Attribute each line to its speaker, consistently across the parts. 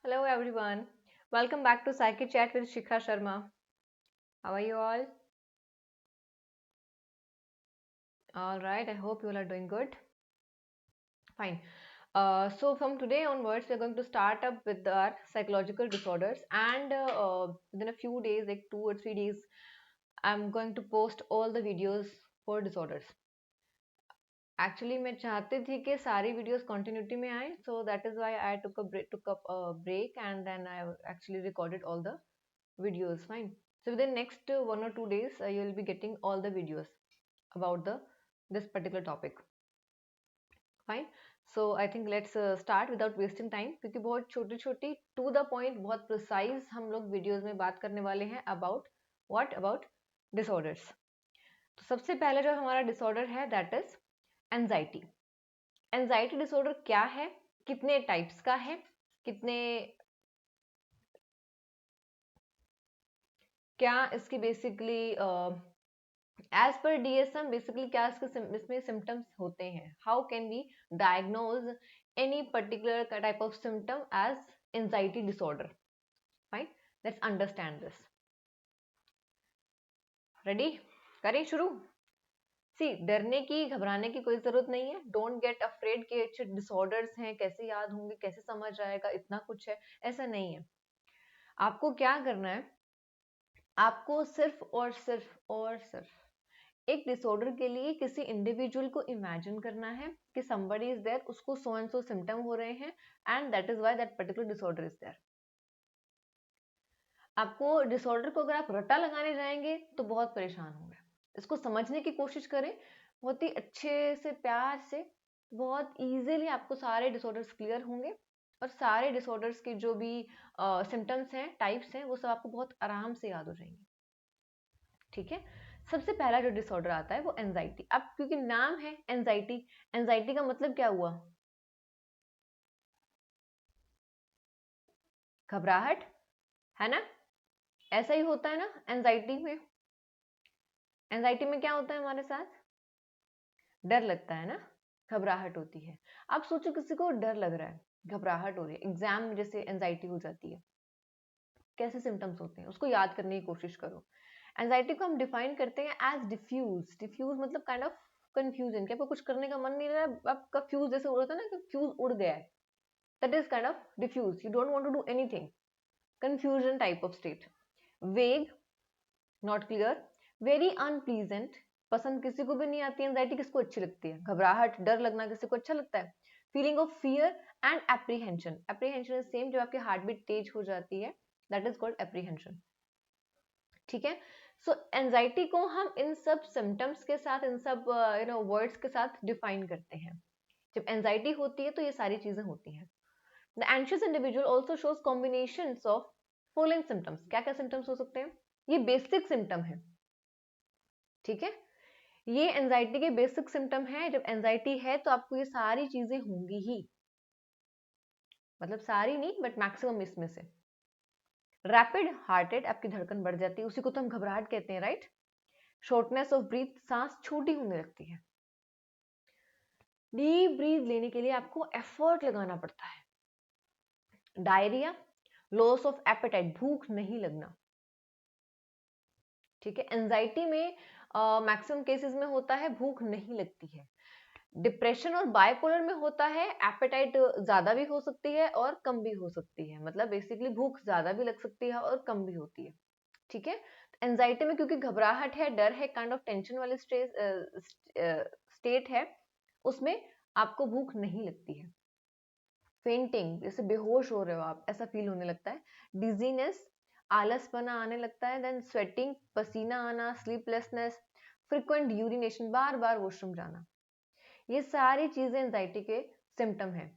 Speaker 1: Hello everyone. Welcome back to Psyche Chat with Shikha Sharma. How are you all? All right. I hope you all are doing good. Fine. So from today onwards, we're going to start up with our psychological disorders, and within a few days, like 2 or 3 days, I'm going to post all the videos for disorders. Actually मैं चाहती थी कि सारी videos continuity में आए so that is why I took up break and then I actually recorded all the videos. Fine. So within next 1 or 2 days you will be getting all the videos about the this particular topic. Fine. So I think let's start without wasting time क्योंकि बहुत छोटी छोटी to the point बहुत precise हम लोग videos में बात करने वाले हैं about disorders. तो सबसे पहला जो हमारा disorder है that is anxiety. Anxiety disorder क्या है, कितने types का है, कितने क्या इसकी बेसिकली एज पर डीएसएम बेसिकली क्या इसमें सिम्टम्स होते हैं, how can we diagnose any particular type of symptom as anxiety disorder. Fine, let's understand this. Ready, करें शुरू. सी, डरने की घबराने की कोई जरूरत नहीं है. डोंट गेट अफ्रेड कि अच्छे डिसऑर्डर्स हैं, कैसे याद होंगे, कैसे समझ आएगा, इतना कुछ है, ऐसा नहीं है. आपको क्या करना है, आपको सिर्फ एक डिसऑर्डर के लिए किसी इंडिविजुअल को इमेजिन करना है कि somebody इज देयर, उसको सो एंड सो सिम्टम हो रहे हैं and that is why that particular disorder is there. आपको डिसऑर्डर को अगर आप रट्टा लगाने जाएंगे तो बहुत परेशान होंगे. इसको समझने की कोशिश करें बहुत ही अच्छे से, प्यार से. बहुत इजीली आपको सारे डिसऑर्डर्स क्लियर होंगे और सारे डिसऑर्डर्स के जो भी सिम्टम्स हैं, टाइप्स हैं, वो सब आपको बहुत आराम से याद हो जाएंगे. ठीक है. सबसे पहला जो डिसऑर्डर आता है वो एंजाइटी. अब क्योंकि नाम है एंजाइटी, एंजाइटी का मतलब क्या हुआ, घबराहट, है ना. ऐसा ही होता है ना एंजाइटी में. एंजाइटी में क्या होता है हमारे साथ, डर लगता है ना, घबराहट होती है. आप सोचो किसी को डर लग रहा है, घबराहट हो रही है, एग्जाम में जैसे एंजाइटी हो जाती है, कैसे सिम्टम्स होते हैं उसको याद करने की कोशिश करो. एंजाइटी को हम डिफाइन करते हैं एज डिफ्यूज. डिफ्यूज मतलब काइंड ऑफ कंफ्यूजन, कि आपको कुछ करने का मन नहीं रहा है, आपका फ्यूज जैसे उड़ता है ना, कि फ्यूज उड़ गया है, that is kind of diffuse. You don't want to do anything. Confusion type of state. Vague, not clear. Very unpleasant. पसंद किसी को भी नहीं आती. एंजाइटी किसको अच्छी लगती है, घबराहट, डर लगना किसी को अच्छा लगता है. Feeling of fear and apprehension. Apprehension is same, जब आपकी हार्ट बीट तेज हो जाती है, दैट इज कॉल्ड एप्रीहेंशन. ठीक है. सो एंजाइटी को हम इन सब सिम्टम्स के साथ, इन सब वर्ड्स के साथ डिफाइन करते हैं. जब एंजाइटी होती है तो ये सारी चीजें होती हैं. The anxious individual also shows combinations of following symptoms. क्या क्या symptoms हो सकते हैं, ये बेसिक सिम्टम है. ठीक है, ये एंजाइटी के बेसिक सिम्टम है. जब एंजाइटी है तो आपको ये सारी चीजें होंगी ही, मतलब सारी नहीं बट मैक्सिमम इसमें से. रैपिड हार्ट रेट, आपकी धड़कन बढ़ जाती है, उसी को तो हम घबराहट कहते हैं, राइट. शॉर्टनेस ऑफ ब्रीथ, सांस छोटी होने लगती है. डीप ब्रीथ लेने के लिए आपको एफर्ट लगाना पड़ता है. डायरिया, लॉस ऑफ एपेटाइट, भूख नहीं लगना. ठीक है. एंजाइटी में मैक्सिमम केसेस में होता है भूख नहीं लगती है. डिप्रेशन और बाइपोलर में होता है एपेटाइट ज्यादा भी हो सकती है और कम भी हो सकती है, मतलब बेसिकली भूख ज्यादा भी लग सकती है और कम भी होती है. ठीक है. एंजाइटी में क्योंकि घबराहट है, डर है, काइंड ऑफ टेंशन वाली स्टेट है, उसमें आपको भूख नहीं लगती है. फेंटिंग, जैसे बेहोश हो रहे हो आप, ऐसा फील होने लगता है. डिजीनेस, आलसपना आने लगता है. देन स्वेटिंग, पसीना आना, स्लीपलेसनेस, फ्रिक्वेंट यूरिनेशन, बार बार वॉशरूम जाना, ये सारी चीजें एंजाइटी के सिम्टम है.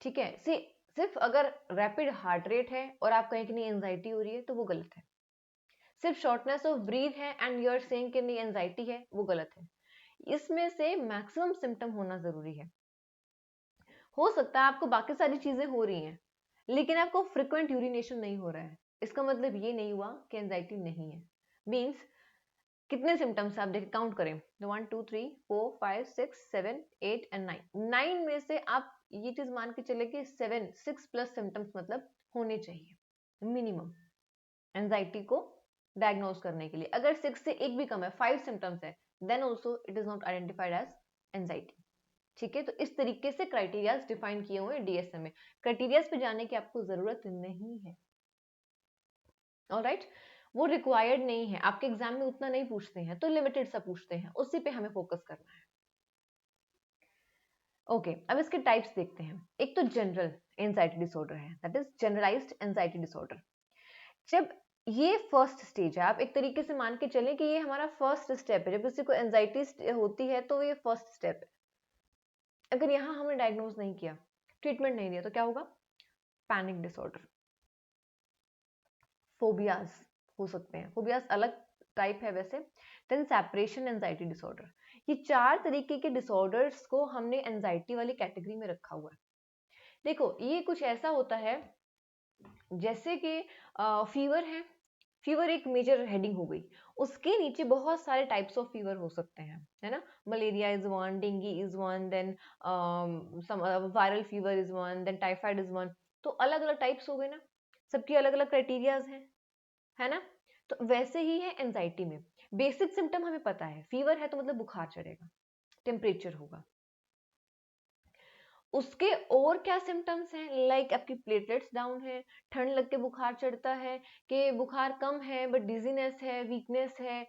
Speaker 1: ठीक है. सिर्फ अगर रैपिड हार्ट रेट है और आप कहें कि नहीं एंजाइटी हो रही है तो वो गलत है. सिर्फ शॉर्टनेस ऑफ ब्रीथ है एंड यू आर सेइंग कि नहीं एंजाइटी है, वो गलत है. इसमें से मैक्सिमम सिम्टम होना जरूरी है. हो सकता है आपको बाकी सारी चीजें हो रही हैं लेकिन आपको फ्रिक्वेंट यूरिनेशन नहीं हो रहा है, इसका मतलब ये नहीं हुआ कि एंजाइटी नहीं है. मीन्स कितने सिम्टम्स आप देखें, काउंट करें, 1 2 3 4 5 6 7 8 एंड 9. 9 में से आप ये चीज मान के चले कि 6+ सिम्टम्स मतलब होने चाहिए मिनिमम एंजाइटी को डायग्नोज करने के लिए। अगर 6 से एक भी कम है, 5 सिम्टम्स है, then also it is not identified as anxiety. ठीक है, तो इस तरीके से क्राइटेरियाज डिफाइन किए हुए हैं डीएसएम में। क्राइटेरियाज पे जाने की आपको जरूरत नहीं है, ऑलराइट, वो रिक्वायर्ड नहीं है, आपके एग्जाम में उतना नहीं पूछते हैं, तो लिमिटेड सा पूछते हैं, उसी पे हमें फोकस करना है। ओके, अब इसके टाइप्स देखते हैं। एक तो जनरल एंजाइटी डिसऑर्डर है, that is generalized anxiety disorder. जब ये फर्स्ट स्टेज है, आप एक तरीके से मान के चलें कि ये हमारा फर्स्ट स्टेप है। जब किसी को एंजाइटी होती है तो ये फर्स्ट स्टेप है। अगर यहाँ हमने डायग्नोज नहीं किया, ट्रीटमेंट नहीं दिया, तो क्या होगा? पैनिक डिसऑर्डर, फोबियाज हो सकते हैं, फोबियाज अलग टाइप है वैसे। Then separation anxiety disorder. ये 4 तरीके के डिसऑर्डर्स को हमने एंजाइटी वाली कैटेगरी में रखा हुआ है। देखो, ये कुछ ऐसा होता है जैसे कि फीवर है, फीवर एक मेजर हेडिंग हो गई, उसके नीचे बहुत सारे टाइप्स ऑफ फीवर हो सकते हैं, है ना। Malaria is one, dengue is one, then viral fever is one, then typhoid is one. तो अलग अलग टाइप्स हो गए ना, सबकी अलग अलग क्राइटेरियाज हैं, है ना। तो वैसे ही है एंजाइटी में। बेसिक सिम्टम हमें पता है, फीवर है तो मतलब बुखार चढ़ेगा, टेम्परेचर होगा। उसके और क्या सिम्टम्स हैं, लाइक आपकी प्लेटलेट्स डाउन है, ठंड लग के बुखार चढ़ता है, कि बुखार कम है बट डिजीनेस है, वीकनेस है,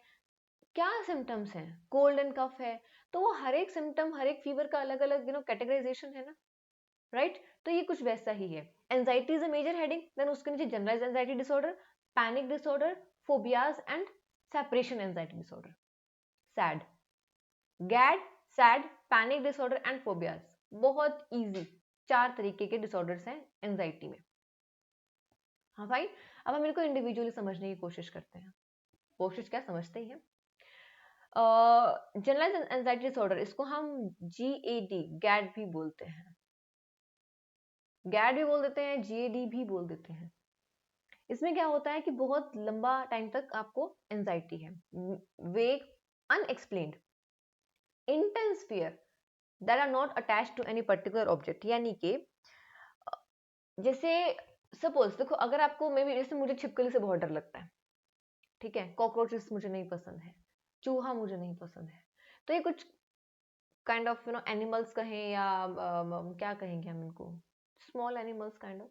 Speaker 1: क्या सिम्टम्स हैं, कोल्ड एंड कफ है। तो वो हर एक सिम्टम, हर एक फीवर का अलग अलग कैटेगराइजेशन है ना, राइट। तो ये कुछ वैसा ही है। Anxiety is a major heading, then उसके नीचे generalized anxiety disorder, panic disorder, phobias and separation anxiety disorder. SAD, GAD, SAD, panic disorder and phobias, बहुत इजी 4 तरीके के डिसऑर्डर्स हैं एंजाइटी में। हाँ भाई, अब हम इनको इंडिविजुअली समझने की कोशिश करते हैं, कोशिश क्या, समझते ही हैं। जनरलाइज्ड एंजाइटी डिसऑर्डर, इसको हम GAD, गैड भी बोलते हैं, गैड भी बोल देते हैं, GAD भी बोल देते हैं। इसमें क्या होता है कि बहुत लंबा टाइम तक आपको एंजाइटी है, vague, unexplained, intense fear that are not attached to any particular object. यानी कि जैसे सपोज देखो, अगर आपको मे बी, जैसे मुझे छिपकली से बहुत डर लगता है, ठीक है, कॉकरोचेस मुझे नहीं पसंद है, चूहा मुझे नहीं पसंद है, तो ये कुछ काइंड ऑफ एनिमल्स कहें या क्या कहेंगे हम इनको, स्मॉल एनिमल्स काइंड ऑफ,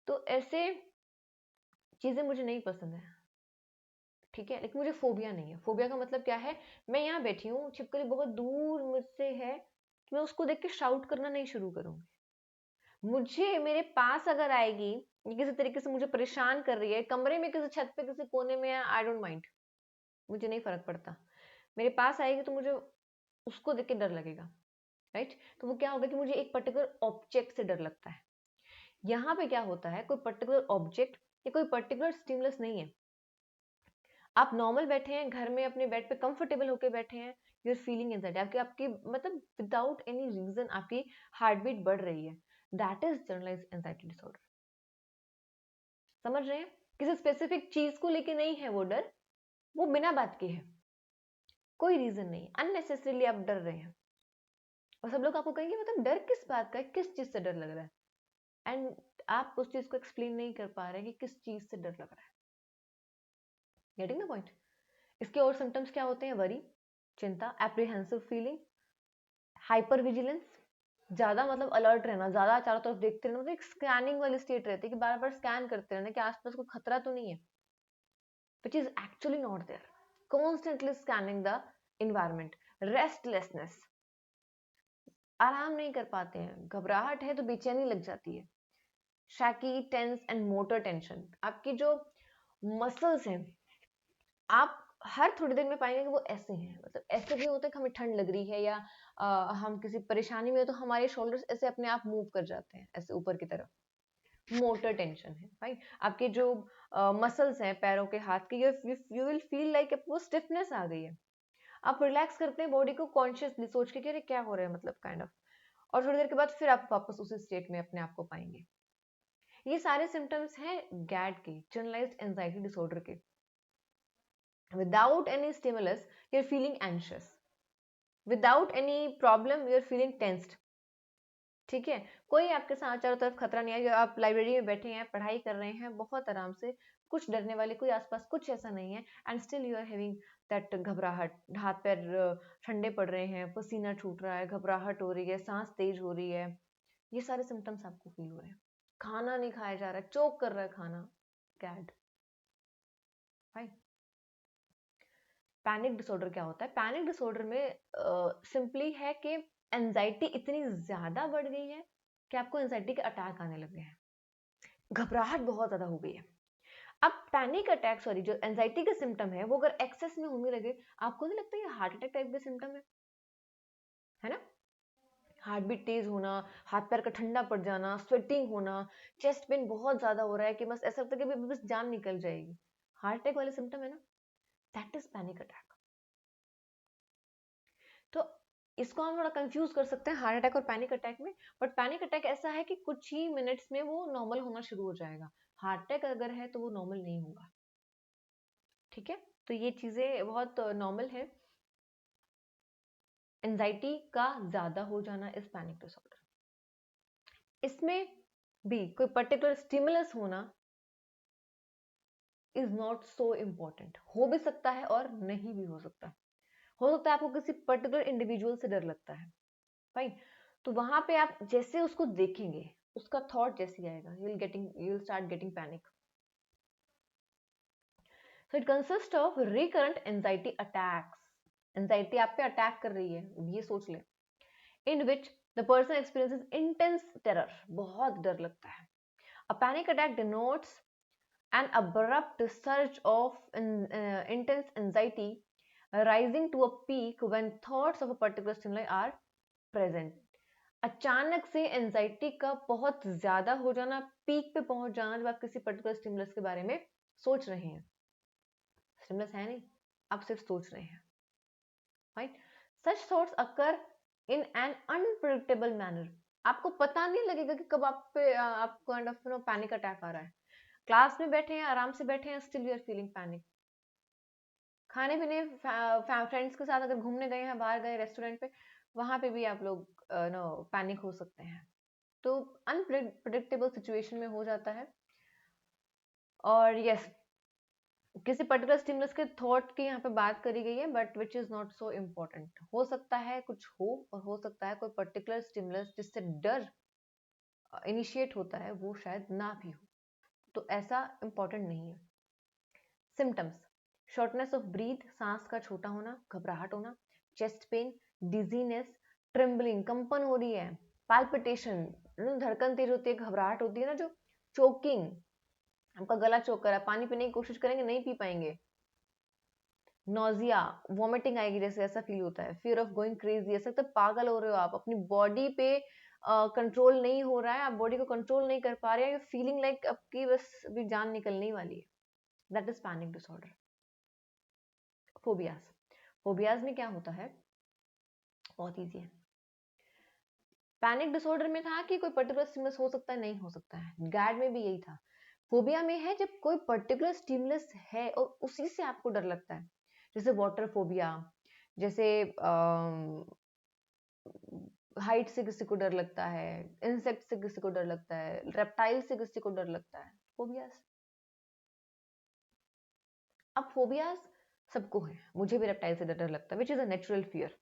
Speaker 1: तो ऐसे चीजें मुझे नहीं पसंद है, ठीक है। लेकिन मुझे फोबिया नहीं है। फोबिया का मतलब क्या है, मैं यहाँ बैठी हूँ, छिपकली बहुत दूर मुझसे है, तो मैं उसको देख के शाउट करना नहीं शुरू करूंगी। मुझे मेरे पास अगर आएगी, ये किसी तरीके से मुझे परेशान कर रही है, कमरे में किसी छत पे किसी कोने में, आई डोंट माइंड, मुझे नहीं फर्क पड़ता, मेरे पास आएगी तो मुझे उसको देख के डर लगेगा, राइट। तो वो क्या होगा कि मुझे एक पर्टिकुलर ऑब्जेक्ट से डर लगता है। यहाँ पे क्या होता है, कोई पर्टिकुलर ऑब्जेक्ट या कोई पर्टिकुलर स्टिमुलस नहीं है, आप नॉर्मल बैठे हैं घर में, अपने बेड पे कंफर्टेबल होके बैठे हैं, यू आर फीलिंग एंजाइटी, आपकी आपकी मतलब विदाउट एनी रीजन आपकी हार्ट बीट बढ़ रही है, that is generalized anxiety disorder. समझ रहे हैं, किसी स्पेसिफिक चीज को लेके नहीं है वो डर, वो बिना बात के है, कोई रीजन नहीं, अननेसेसरीली आप डर रहे हैं। और सब लोग आपको कहेंगे मतलब डर किस बात का है, किस चीज से डर लग रहा है, एंड आप उस चीज को एक्सप्लेन नहीं कर पा रहे कि किस चीज से डर लग रहा है। Getting the point. इसके और सिम्टम्स क्या होते हैं, वरी, चिंता, एप्रीहेंसिव फीलिंग, हाइपर विजिलेंस, ज्यादा मतलब अलर्ट रहना, ज्यादा चारों तरफ देखते रहना, मतलब एक स्कैनिंग वाली स्टेट रहती है कि बार बार स्कैन करते रहना कि आसपास कोई खतरा तो नहीं है, which is actually not there, constantly scanning the environment, restlessness, आराम नहीं कर पाते हैं, घबराहट है तो बेचैनी लग जाती है, shaky, tense and motor tension, आपकी जो मसल्स हैं, आप हर थोड़ी देर में पाएंगे कि वो ऐसे हैं, मतलब ऐसे भी होते हैं कि हमें ठंड लग रही है या हम किसी परेशानी में हो तो हमारे शोल्डर्स ऐसे अपने आप मूव कर जाते हैं ऐसे ऊपर की तरफ, मोटर टेंशन है, राइट। आपके जो मसल्स हैं पैरों के, हाथ के, यू विल फील लाइक वो स्टिफनेस आ गई है, आप रिलैक्स करते हैं बॉडी को कॉन्शियसली सोच के कि अरे क्या हो रहा है, मतलब काइंड ऑफ, और थोड़ी देर के बाद फिर आप वापस उसी स्टेट में अपने आप को पाएंगे। ये सारे सिम्टम्स हैं गैड के, जनरलाइज्ड एंजाइटी डिसऑर्डर के। Without any stimulus, you're feeling anxious. Without any problem, you're feeling tensed. ठीक है, कोई आपके साथ चारों तरफ खतरा नहीं है, आप लाइब्रेरी में बैठे हैं, पढ़ाई कर रहे हैं बहुत आराम से, कुछ डरने वाले कोई आसपास कुछ ऐसा नहीं है, and still you are having that घबराहट, हाथ पैर ठंडे पड़ रहे हैं, पसीना छूट रहा है, घबराहट हो रही है, सांस तेज हो रही है, ये सारे सिम्टम्स आपको फील हो रहे हैं। खाना नहीं खाया जा रहा है, चोक कर रहा है खाना, कैड। पैनिक डिसऑर्डर क्या होता है? पैनिक डिसऑर्डर में सिंपली है कि एंजाइटी इतनी ज्यादा बढ़ गई है कि आपको एंजाइटी के अटैक आने लगे हैं, घबराहट बहुत ज्यादा हो गई है। अब पैनिक अटैक, सॉरी, जो एंजाइटी का सिम्टम है वो अगर एक्सेस में होने लगे, आपको नहीं लगता ये हार्ट अटैक टाइप का सिम्टम है ना? हार्ट बीट तेज होना, हाथ पैर का ठंडा पड़ जाना, स्वेटिंग होना, चेस्ट पेन बहुत ज्यादा हो रहा है कि बस ऐसा लगता है कि बस जान निकल जाएगी, हार्ट अटैक वाले सिम्टम है ना, दैट इज पैनिक अटैक। तो इसको हम थोड़ा कंफ्यूज कर सकते हैं हार्ट अटैक और पैनिक अटैक में, बट पैनिक अटैक ऐसा है कि कुछ ही मिनट्स में वो नॉर्मल होना शुरू हो जाएगा, हार्ट अटैक अगर है तो वो नॉर्मल नहीं होगा। ठीक है, तो ये चीजें बहुत नॉर्मल है। एंजाइटी का ज्यादा हो जाना इस पैनिक डिसऑर्डर। इसमें भी कोई पर्टिकुलर स्टिमुलस होना इज नॉट सो इम्पोर्टेंट, हो भी सकता है और नहीं भी हो सकता है आपको किसी पर्टिकुलर इंडिविजुअल से डर लगता है, फाइन, तो वहां पे आप जैसे उसको देखेंगे, उसका थॉट जैसे आएगा, you'll start getting panic. So it consists of recurrent anxiety attacks. Anxiety आप पे अटैक कर रही है, ये सोच ले, in which the person experiences intense terror, बहुत डर लगता है. A panic attack denotes an abrupt surge of intense anxiety rising to a peak when thoughts of a particular stimuli are present. अचानक से एंजाइटी का बहुत ज्यादा हो जाना, पीक पे पहुंच जाना, जब आप किसी पर्टिकुलर स्टिमुलस के बारे में सोच रहे हैं, स्टिमुलस है नहीं, आप सिर्फ सोच रहे हैं, right? Such thoughts occur in an unpredictable manner, आपको पता नहीं लगेगा कि कब आप पे आपको काइंड ऑफ पैनिक अटैक आ रहा है, क्लास में बैठे हैं, आराम से बैठे हैं, still you are feeling panic, खाने पीने फ्रेंड्स के साथ अगर घूमने गए हैं, बाहर गए रेस्टोरेंट पे, वहां पे भी आप लोग नो पैनिक हो सकते हैं, तो अनप्रेडिक्टेबल सिचुएशन में हो जाता है। और यस, किसी पर्टिकुलर स्टिमुलस के थॉट की यहाँ पे बात करी गई है, but which is not so important, हो सकता है कुछ हो, और हो सकता है कोई पर्टिकुलर स्टिमुलस जिससे डर इनिशिएट होता है वो शायद ना भी हो, तो ऐसा इम्पोर्टेंट नहीं है। सिम्टम्स, शॉर्टनेस ऑफ ब्रीथ, सांस का छोटा होना, घबराहट होना, चेस्ट पेन, डिजीनेस, ट्रिम्बलिंग, कंपन हो रही है, पाल्पिटेशन, धड़कन तेज होती है, घबराहट होती है ना, जो चोकिंग, आपका गला चोक कर रहा है, पानी पीने की कोशिश करेंगे नहीं पी पाएंगे, नोजिया, वॉमिटिंग आएगी जैसे, ऐसा फील होता है, फियर ऑफ गोइंग क्रेजी, ऐसा लगता है पागल हो रहे हो आप, अपनी बॉडी पे कंट्रोल नहीं हो रहा है, आप बॉडी को कंट्रोल नहीं कर पा रहे हैं, फीलिंग लाइक आपकी बस अभी जान निकलने वाली है, that is panic disorder. Phobias, phobias में क्या होता है, बहुत ईजी है। पैनिक डिसऑर्डर में था कि कोई पर्टिकुलर स्टिमुलस हो सकता है, नहीं हो सकता है, गैड में भी यही था। फोबिया में है जब कोई पर्टिकुलर स्टिमुलस है और उसी से आपको डर लगता है, जैसे वाटर फोबिया, जैसे हाइट से किसी को डर लगता है, इंसेक्ट से किसी को डर लगता है, रेप्टाइल से किसी को डर लगता है, फोबियाज। अब फोबियाज सबको है, मुझे भी रेप्टाइल से डर लगता है, which is a natural fear.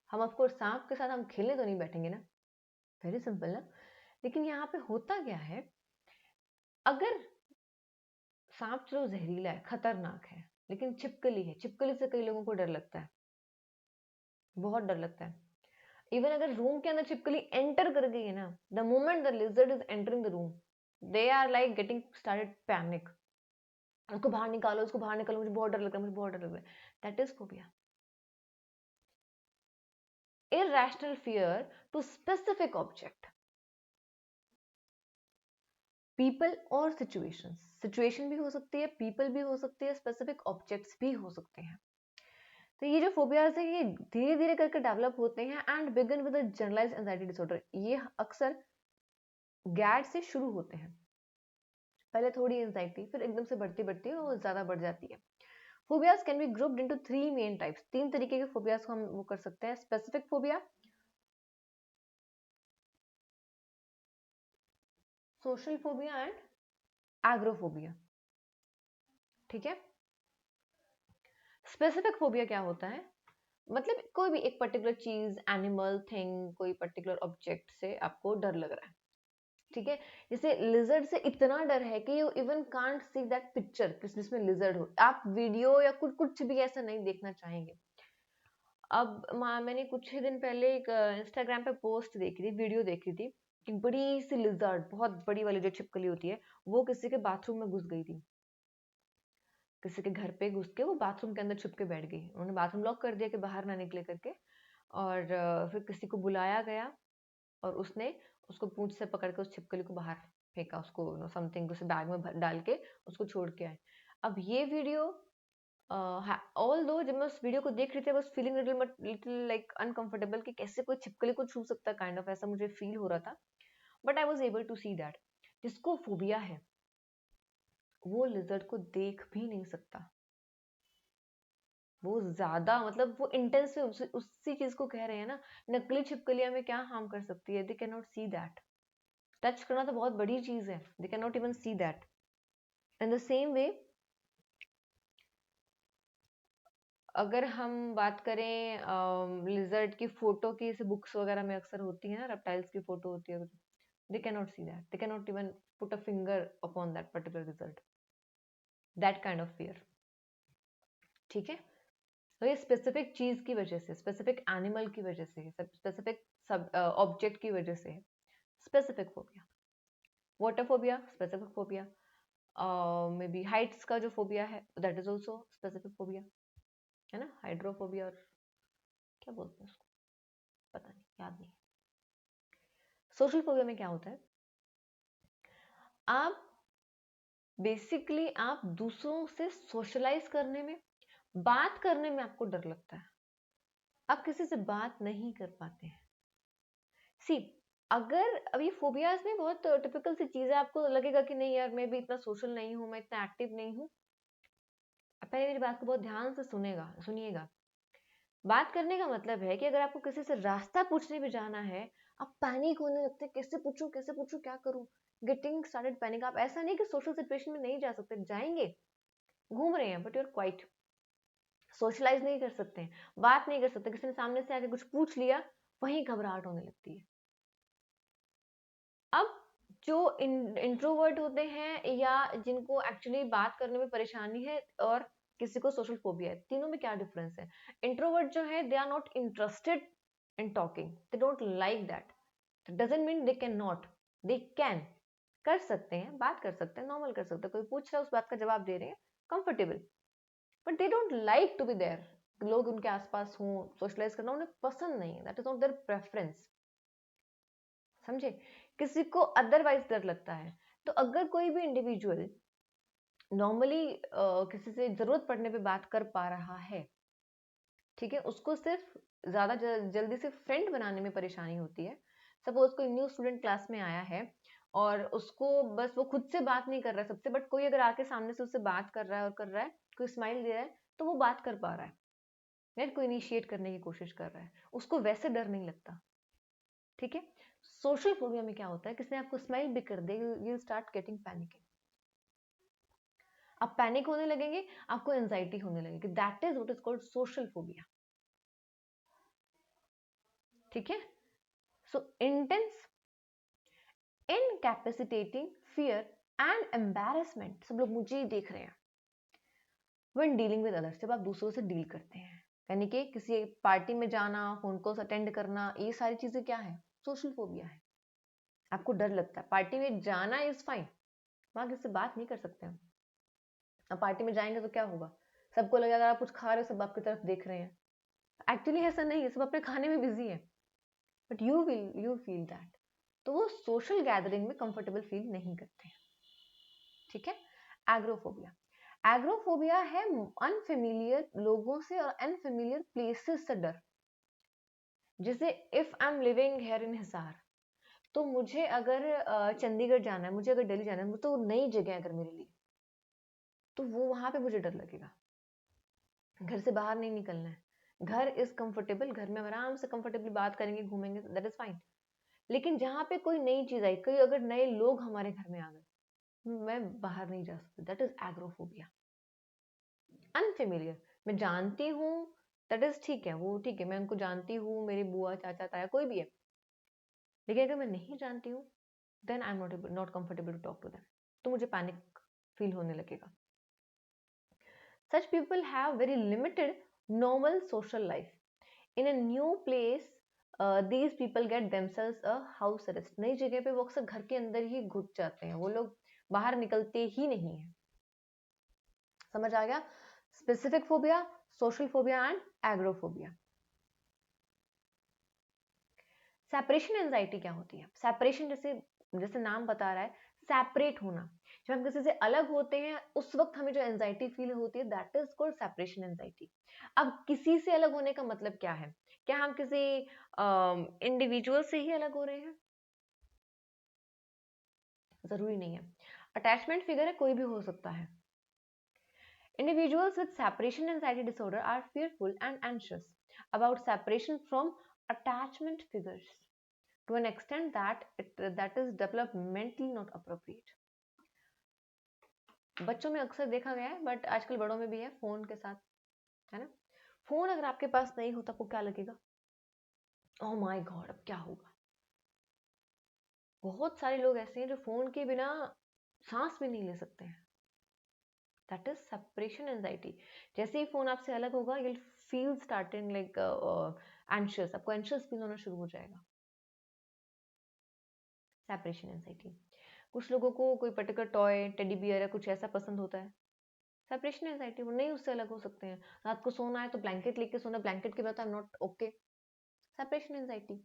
Speaker 1: हम ऑफकोर्स सांप के साथ हम खेलने तो नहीं बैठेंगे ना, वेरी सिंपल ना। लेकिन यहाँ पे होता क्या है, अगर सांप चलो जहरीला है, खतरनाक है, लेकिन छिपकली है, छिपकली से कई लोगों को डर लगता है, बहुत डर लगता है। इवन अगर रूम के अंदर छिपकली एंटर कर गई है ना, the moment the lizard is entering the room, they are like getting started panic, उसको बाहर निकालो, उसको बाहर निकालो, मुझे बहुत डर लग रहा है, मुझे बहुत डर लग रहा है, that is phobia. irrational fear to specific object, people और situations, situation भी हो सकती है, people भी हो सकती है, specific objects भी हो सकते हैं। तो ये जो फोबियाज है ये धीरे धीरे करके डेवलप होते हैं and begin with generalized anxiety disorder, ये अक्सर गैड से शुरू होते हैं, पहले थोड़ी एंजाइटी, फिर एकदम से बढ़ती बढ़ती और ज्यादा बढ़ जाती है। Phobias can be grouped into 3 main types, 3 तरीके के फोबियाज को हम वो कर सकते हैं। Specific phobia, social phobia and agoraphobia. ठीक है, स्पेसिफिक फोबिया क्या होता है, मतलब कोई भी एक पर्टिकुलर चीज, एनिमल, थिंग, कोई पर्टिकुलर ऑब्जेक्ट से आपको डर लग रहा है। ठीक है, जैसे लिजर्ड से इतना डर है कि you even can't see that picture जिसमें लिजर्ड हो, आप वीडियो या कुछ भी ऐसा नहीं देखना चाहेंगे। अब मैंने कुछ ही दिन पहले एक इंस्टाग्राम पे पोस्ट देखी थी, वीडियो देखी थी कि बड़ी सी लिजर्ड, बहुत बड़ी वाली जो छिपकली होती है, वो किसी के बाथरूम में घुस गई थी। किसी के घर पे घुस के वो बाथरूम के अंदर छुप के बैठ गई। उन्होंने बाथरूम लॉक कर दिया कि बाहर ना निकले करके, और फिर किसी को बुलाया गया और उसने उसको पूंछ से पकड़ के उस छिपकली को बाहर फेंका, उसको समथिंग उसे बैग में डाल के उसको छोड़ के आए। अब ये वीडियो, ऑल दो जब मैं उस वीडियो को देख रही थी, बस फीलिंग लिटिल लाइक अनकंफर्टेबल कि कैसे कोई छिपकली को छू सकता है, काइंड ऑफ ऐसा मुझे फील हो रहा था। But I was able to see that जिसको फोबिया है वो लिजर्ड को देख भी नहीं सकता। वो ज्यादा, मतलब वो इंटेंस उसी चीज को कह रहे हैं ना, नकली छिपकलियां में क्या हार्म कर सकती है, दे can not see that. Touch करना तो बहुत बड़ी चीज है, दे can not even see that. In the same way, अगर हम बात करें लिजर्ड की फोटो की, जैसे बुक्स वगैरह में अक्सर होती है ना, रेप्टाइल्स की फोटो होती है, दे can not see that, they can not even put a finger upon that particular lizard, that kind of fear. ठीक है, तो ये स्पेसिफिक चीज की वजह से, स्पेसिफिक एनिमल की वजह से, स्पेसिफिक सब ऑब्जेक्ट की वजह से specific phobia. Water phobia specific phobia, may be Heights का जो फोबिया है that is also specific phobia, है ना। हाइड्रोफोबिया और क्या बोलते हैं उसको, पता नहीं, याद नहीं। सोशल फोबिया में क्या होता है, आप बेसिकली आप दूसरों से सोशलाइज करने में, बात करने में आपको डर लगता है, आप किसी से बात नहीं कर पाते हैं। सी, अगर अभी फोबियाज में बहुत टिपिकल सी चीज है, आपको लगेगा कि नहीं यार मैं भी इतना सोशल नहीं हूँ, मैं इतना एक्टिव नहीं हूँ। पहले मेरी बात को बहुत ध्यान से सुनिएगा। बात करने का मतलब है कि अगर आपको किसी से रास्ता पूछने भी जाना है, आप पैनिक होने लगते हैं, कैसे पूछूं क्या करूं, गेटिंग स्टार्टेड पैनिक। आप ऐसा नहीं कि सोशल सिचुएशन में नहीं जा सकते, जाएंगे, घूम रहे हैं, but you are quite, socialize नहीं कर सकते हैं, बात नहीं कर सकते, किसी ने सामने से आके कुछ पूछ लिया, वहीं घबराहट होने लगती है। अब जो इंट्रोवर्ट होते हैं या जिनको एक्चुअली बात करने में परेशानी है, और किसी को सोशल फोबिया है, तीनों में क्या डिफरेंस है। इंट्रोवर्ट जो है, they are not interested in talking, they don't like that, doesn't mean they can not, they can, कर सकते हैं, बात कर सकते हैं, नॉर्मल कर सकते हैं, कोई पूछ रहा है उस बात का जवाब दे रहे हैं, comfortable, but they don't like to be there, लोग उनके आसपास हों, सोशलाइज करना उन्हें पसंद नहीं है, that is not their preference. समझे, किसी को अदरवाइज डर लगता है। तो अगर कोई भी इंडिविजुअल नॉर्मली किसी से जरूरत पड़ने पे बात कर पा रहा है, ठीक है, उसको सिर्फ ज्यादा जल्दी से फ्रेंड बनाने में परेशानी होती है। सपोज कोई न्यू स्टूडेंट क्लास में आया है और उसको बस, वो खुद से बात नहीं कर रहा है सबसे, बट कोई अगर आके सामने से उससे बात कर रहा है और कर रहा है, कोई स्माइल दे रहा है, तो वो बात कर पा रहा है, या कोई इनिशिएट करने की कोशिश कर रहा है, उसको वैसे डर नहीं लगता। ठीक है, सोशल फोबिया में क्या होता है, किसी ने आपको स्माइल भी कर दे, यू स्टार्ट गेटिंग पैनिकिंग, आप पैनिक होने लगेंगे, आपको एंजाइटी होने लगेगी, that is what is called social phobia. ठीक है, so intense incapacitating fear and embarrassment, सब लोग मुझे ही देख रहे हैं, व्हेन डीलिंग विद अदर्स, जब आप दूसरों से डील करते हैं, यानी कि किसी पार्टी में जाना, फोन कॉल्स अटेंड करना, ये सारी चीजें क्या है, सोशल फोबिया है। आपको डर लगता है, पार्टी में जाना इज फाइन, वहां किसी से बात नहीं कर सकते हम। अब पार्टी में जाएंगे तो क्या होगा, सबको लगेगा आप कुछ खा रहे हो, सब आपकी तरफ देख रहे हैं, एक्चुअली ऐसा नहीं है, सब अपने खाने में बिजी है, बट यू फील दैट, तो वो सोशल गैदरिंग में कंफर्टेबल फील नहीं करते हैं। ठीक है, एग्रोफोबिया, एग्रोफोबिया है अनफेमिलियर लोगों से और अनफेमिलियर प्लेसेस से डर। जैसे if I am living here in Hisar, तो मुझे अगर चंडीगढ़ जाना है, मुझे अगर दिल्ली जाना है, तो नई जगह है अगर मेरे लिए, तो वो वहां पे मुझे डर लगेगा, घर से बाहर नहीं निकलना है, घर इज कंफर्टेबल, घर में आराम से कंफर्टेबली बात करेंगे, घूमेंगे, दैट इज फाइन। लेकिन जहाँ पे कोई नई चीज आई, कोई अगर नए लोग हमारे घर में आ गए, मैं बाहर नहीं जा सकती, दैट इज एग्रोफोबिया। अनफेमिलियर, मैं जानती हूँ, दैट इज ठीक है, वो ठीक है, मैं उनको जानती हूँ, मेरी बुआ चाचा ताया कोई भी है, लेकिन अगर मैं नहीं जानती हूँ, then I am not comfortable to talk to them, तो मुझे पैनिक फील होने लगेगा। Such people have very limited normal social life. In a new place, these people get themselves a house arrest. नई जगह पे वो अक्सर घर के अंदर ही घुस जाते हैं, वो लोग बाहर निकलते ही नहीं है। समझ आ गया? Specific phobia, social phobia and agoraphobia. Separation anxiety क्या होती है? सेपरेशन जैसे जैसे नाम बता रहा है, सेपरेट होना। जब हम किसी से अलग होते हैं उस वक्त हमें जो एंजाइटी फील होती है, that is called separation anxiety. अब किसी से अलग होने का मतलब क्या है? क्या हम किसी इंडिविजुअल से ही अलग हो रहे हैं? जरूरी नहीं है। अटैचमेंट फिगर है, कोई भी हो सकता है। Individuals with separation anxiety disorder are fearful and anxious about separation from attachment figures to an extent that is developmentally not appropriate. बच्चों में अक्सर देखा गया है, बट आजकल बड़ों में भी है, फोन के साथ, है ना? फोन अगर आपके पास नहीं होता आपको क्या लगेगा? ओह माय गॉड, अब क्या होगा? बहुत सारे लोग ऐसे हैं जो फोन के बिना सांस भी नहीं ले सकते हैं। That is separation anxiety. जैसे ही फोन आपसे अलग होगा, you feel starting like anxious, आपको एंशियस फील होना शुरू हो जाएगा। Separation anxiety. कुछ लोगों को कोई पर्टिकुलर टॉय, टेडी बियर या कुछ ऐसा पसंद होता है, सेपरेशन एंजाइटी, वो नहीं उससे अलग हो सकते हैं। रात को सोना है तो ब्लैंकेट लेके सोना, ब्लैंकेट के बाद आई am not okay, separation anxiety.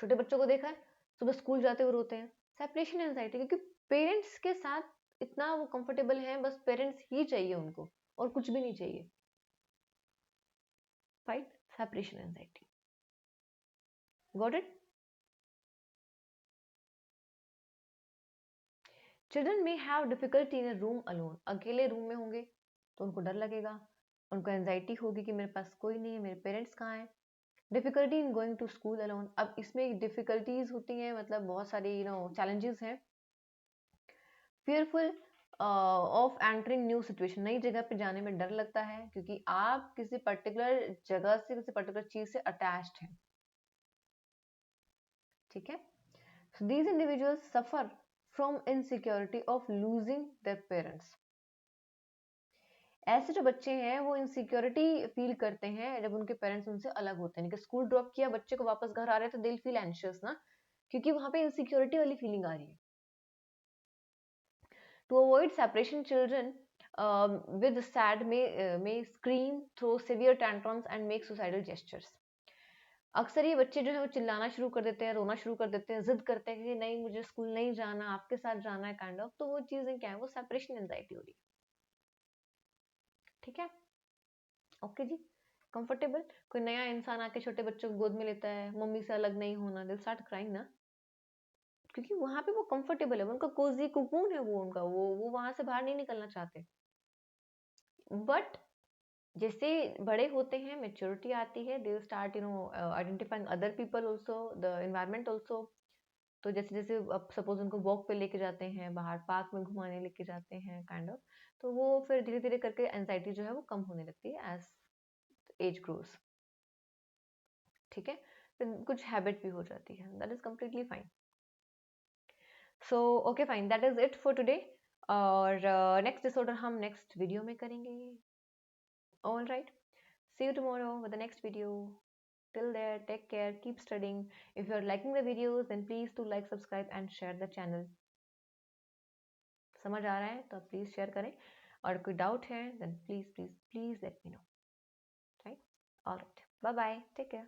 Speaker 1: छोटे बच्चों को देखा है, सुबह स्कूल जाते हुए रोते हैं, सेपरेशन एंजाइटी, क्योंकि पेरेंट्स के साथ इतना वो कंफर्टेबल हैं, बस पेरेंट्स ही चाहिए उनको और कुछ भी नहीं चाहिए। Fight separation anxiety. Got it? Children में have difficulty in a room alone. अकेले रूम में होंगे तो उनको डर लगेगा, उनको एंजाइटी होगी कि मेरे पास कोई नहीं है, मेरे पेरेंट्स कहाँ हैं। Difficulty in going to school alone. अब इसमें डिफिकल्टीज होती हैं, मतलब बहुत सारे चैलेंजेस हैं। fearful of entering new situation. नई जगह पे जाने में डर लगता है क्योंकि आप किसी पर्टिकुलर जगह से, किसी पर्टिकुलर चीज से अटैच्ड हैं। ठीक है? so these individuals suffer from insecurity of losing their parents. ऐसे जो बच्चे हैं वो इनसिक्योरिटी फील करते हैं जब उनके पेरेंट्स उनसे अलग होते हैं। कि स्कूल ड्रॉप किया, बच्चे को वापस घर आ रहे हैं तो दे फील एंशियस ना, क्योंकि वहां पे इनसिक्योरिटी वाली फीलिंग आ रही है। To avoid separation, children with SAD may scream, throw severe tantrums and make suicidal gestures. अक्सर ये बच्चे जो है वो चिल्लाना शुरू कर देते हैं, रोना शुरू कर देते हैं, जिद करते हैं कि नहीं मुझे स्कूल नहीं जाना, आपके साथ जाना है, काइंड ऑफ। तो वो चीजें क्या है, वो सेपरेशन एंजाइटी हो रही है। ठीक है? ओके जी। कंफर्टेबल। कोई नया इंसान आके छोटे बच्चों को गोद में लेता है, मम्मी से अलग नहीं होना, दिल स्टार्ट क्राइंग ना, क्योंकि वहां पे वो कंफर्टेबल है, उनका कोजी कुकून है, वो उनका वो वहां से बाहर नहीं निकलना चाहते। बट जैसे बड़े होते हैं, मेच्योरिटी आती है, they start identifying other people also, the environment also. तो जैसे जैसे अब सपोज उनको वॉक पे लेके जाते हैं, बाहर पार्क में घुमाने लेके जाते हैं, काइंड ऑफ, तो वो फिर धीरे धीरे करके एंजाइटी जो है वो कम होने लगती है एज एज ग्रोज। ठीक है? फिर कुछ हैबिट भी हो जाती है, that is completely fine. So okay fine, that is it for today. और नेक्स्ट डिसऑर्डर हम नेक्स्ट वीडियो में करेंगे। All right, see you tomorrow with the next video. Till there, take care, keep studying. If you are liking the videos, then please do like, subscribe and share the channel. समझ आ रहा है तो please share करें, और कोई doubt है then please let me know. Right? All right. Bye bye. Take care.